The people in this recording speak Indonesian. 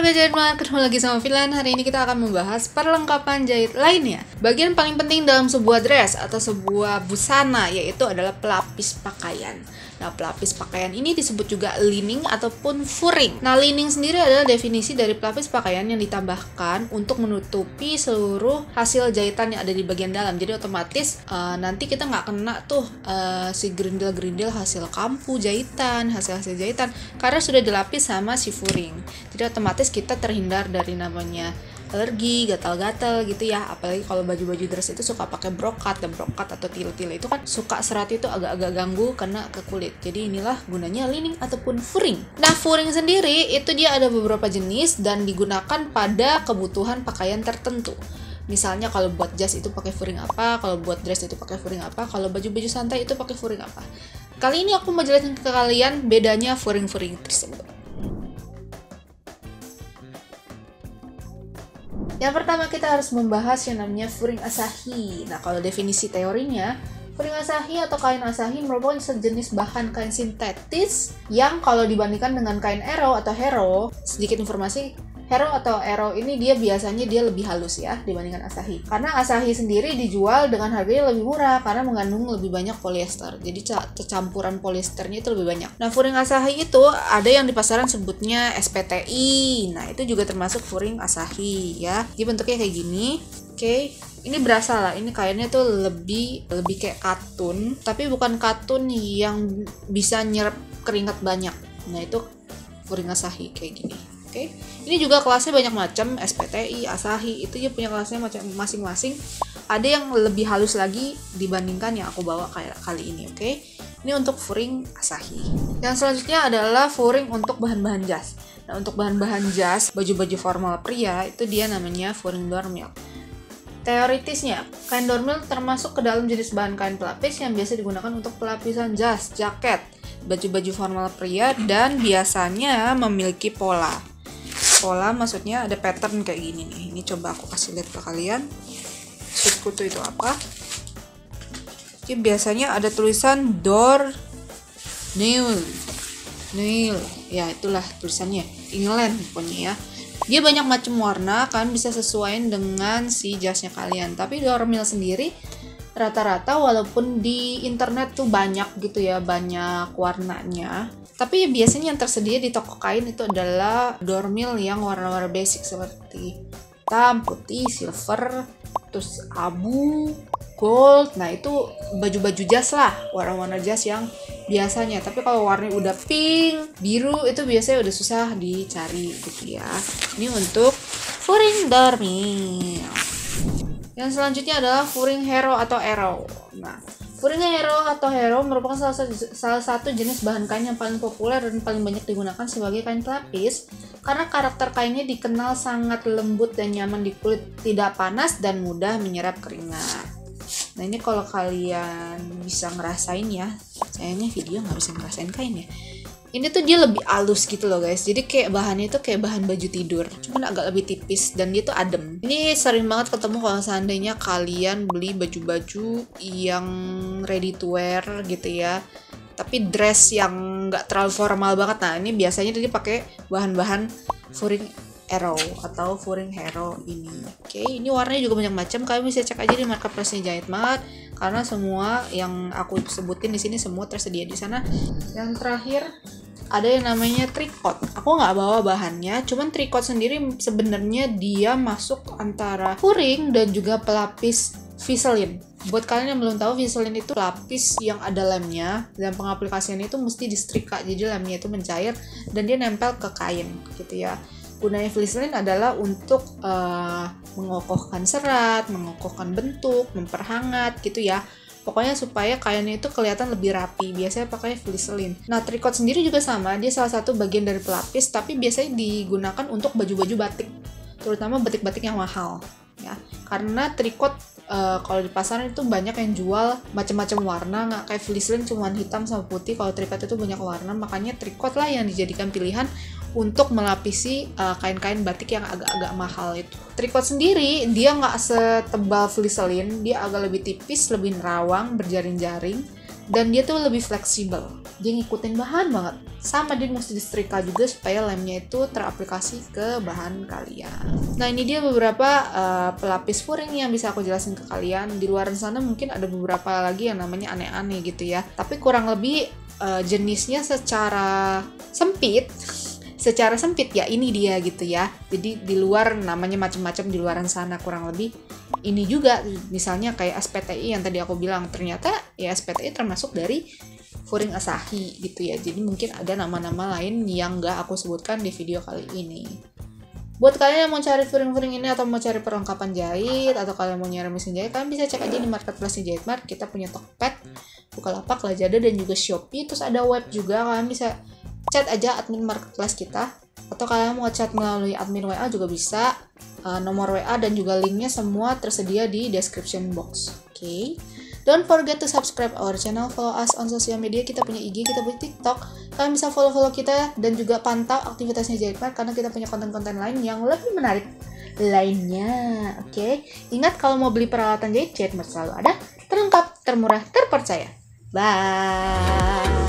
Sahabat jahit banget, ketemu lagi sama Filan. Hari ini kita akan membahas perlengkapan jahit lainnya. Bagian paling penting dalam sebuah dress atau sebuah busana yaitu adalah pelapis pakaian. Nah, pelapis pakaian ini disebut juga lining ataupun furing. Nah, lining sendiri adalah definisi dari pelapis pakaian yang ditambahkan untuk menutupi seluruh hasil jahitan yang ada di bagian dalam. Jadi otomatis nanti kita nggak kena tuh si gerindil-gerindil hasil kampu jahitan, hasil-hasil jahitan karena sudah dilapis sama si furing. Jadi otomatis kita terhindar dari namanya alergi, gatal-gatal gitu ya. Apalagi kalau baju-baju dress itu suka pakai brokat, dan brokat atau tile-tile itu kan suka serat itu agak-agak ganggu kena ke kulit. Jadi inilah gunanya lining ataupun furing. Nah, furing sendiri itu dia ada beberapa jenis dan digunakan pada kebutuhan pakaian tertentu. Misalnya kalau buat jas itu pakai furing apa, kalau buat dress itu pakai furing apa, kalau baju-baju santai itu pakai furing apa. Kali ini aku mau jelasin ke kalian bedanya furing-furing tersebut. Yang pertama kita harus membahas yang namanya furing asahi. Nah, kalau definisi teorinya, furing asahi atau kain asahi merupakan sejenis bahan kain sintetis yang kalau dibandingkan dengan kain ero atau hero, sedikit informasi, hero atau ero ini dia biasanya lebih halus ya dibandingkan asahi. Karena asahi sendiri dijual dengan harganya lebih murah karena mengandung lebih banyak polyester. Jadi campuran polyesternya itu lebih banyak. Nah, furing asahi itu ada yang di pasaran sebutnya SPTI. Nah, itu juga termasuk furing asahi ya. Jadi bentuknya kayak gini. Oke. Ini berasa lah, ini kainnya tuh lebih kayak katun, tapi bukan katun yang bisa nyerap keringat banyak. Nah, itu furing asahi kayak gini. Oke. Ini juga kelasnya banyak macam, SPTI, Asahi, itu dia punya kelasnya macam masing-masing. Ada yang lebih halus lagi dibandingkan yang aku bawa kayak kali ini, oke? Ini untuk furing Asahi. Yang selanjutnya adalah furing untuk bahan-bahan jas. Nah, untuk bahan-bahan jas, baju-baju formal pria, itu dia namanya furing dormil. Teoritisnya, kain dormil termasuk ke dalam jenis bahan kain pelapis yang biasa digunakan untuk pelapisan jas, jaket, baju-baju formal pria, dan biasanya memiliki pola. Pola maksudnya ada pattern kayak gini nih. Ini coba aku kasih lihat ke kalian. Sekutu itu apa? Jadi biasanya ada tulisan door nail. Ya, itulah tulisannya. England pokoknya ya. Dia banyak macam warna, kan bisa sesuaiin dengan si jasnya kalian. Tapi dormil sendiri rata-rata walaupun di internet tuh banyak gitu ya, banyak warnanya. Tapi biasanya yang tersedia di toko kain itu adalah dormil yang warna-warna basic seperti hitam, putih, silver, terus abu, gold. Nah, itu baju-baju jas lah, warna-warna jas yang biasanya. Tapi kalau warnanya udah pink, biru itu biasanya udah susah dicari gitu ya. Ini untuk furing dormil. Yang selanjutnya adalah furing hero atau arrow. Nah, furing hero atau hero merupakan salah satu jenis bahan kain yang paling populer dan paling banyak digunakan sebagai kain pelapis karena karakter kainnya dikenal sangat lembut dan nyaman di kulit, tidak panas dan mudah menyerap keringat. Nah, ini kalau kalian bisa ngerasain ya, sayangnya video nggak bisa ngerasain kain ya. Ini tuh dia lebih halus gitu loh guys. Jadi kayak bahannya itu kayak bahan baju tidur, cuman agak lebih tipis dan dia tuh adem. Ini sering banget ketemu kalau seandainya kalian beli baju-baju yang ready to wear gitu ya. Tapi dress yang nggak terlalu formal banget. Nah, ini biasanya dia pakai bahan-bahan furing arrow atau furing hero ini. Oke, ini warnanya juga banyak macam. Kalian bisa cek aja di marketplace-nya Jahit Mat karena semua yang aku sebutin di sini semua tersedia di sana. Yang terakhir ada yang namanya tricot. Aku nggak bawa bahannya, cuman tricot sendiri sebenarnya dia masuk antara furing dan juga pelapis Vaseline. Buat kalian yang belum tahu, Vaseline itu pelapis yang ada lemnya dan pengaplikasiannya itu mesti disetrika, jadi lemnya itu mencair dan dia nempel ke kain gitu ya. Gunanya Vaseline adalah untuk mengokohkan serat, mengokohkan bentuk, memperhangat gitu ya. Pokoknya supaya kainnya itu kelihatan lebih rapi. Biasanya pakai Vaseline. Nah, tricot sendiri juga sama. Dia salah satu bagian dari pelapis, tapi biasanya digunakan untuk baju-baju batik. Terutama batik-batik yang mahal. Ya, karena tricot kalau di pasaran itu banyak yang jual macam-macam warna, nggak kayak Vaseline cuma hitam sama putih. Kalau tricot itu banyak warna, makanya tricot lah yang dijadikan pilihan untuk melapisi kain-kain batik yang agak-agak mahal itu. Tricot sendiri dia nggak setebal Vaseline, dia agak lebih tipis, lebih nerawang, berjaring-jaring, dan dia tuh lebih fleksibel, dia ngikutin bahan banget. Sama dia mesti disetrika juga supaya lemnya itu teraplikasi ke bahan kalian. Nah ini dia beberapa pelapis furing yang bisa aku jelasin ke kalian. Di luar sana mungkin ada beberapa lagi yang namanya aneh-aneh gitu ya, tapi kurang lebih jenisnya secara sempit ya ini dia gitu ya. Jadi di luar namanya macam-macam di luaran sana, kurang lebih ini juga. Misalnya kayak SPTI yang tadi aku bilang, ternyata ya SPTI termasuk dari furing Asahi gitu ya. Jadi mungkin ada nama-nama lain yang nggak aku sebutkan di video kali ini. Buat kalian yang mau cari furing-furing ini atau mau cari perlengkapan jahit atau kalian mau nyari mesin jahit, kalian bisa cek aja di marketplace Jahitmart. Kita punya Tokped, Bukalapak, Lazada, dan juga Shopee. Terus ada web juga, kalian bisa chat aja admin marketplace kita, atau kalian mau chat melalui admin WA juga bisa. Nomor WA dan juga linknya semua tersedia di description box. Oke. Don't forget to subscribe our channel, follow us on social media. Kita punya IG, kita punya TikTok. Kalian bisa follow kita dan juga pantau aktivitasnya Jahitmart karena kita punya konten-konten lain yang lebih menarik lainnya. Oke. Ingat kalau mau beli peralatan jahit, Jahitmart selalu ada, terlengkap, termurah, terpercaya. Bye.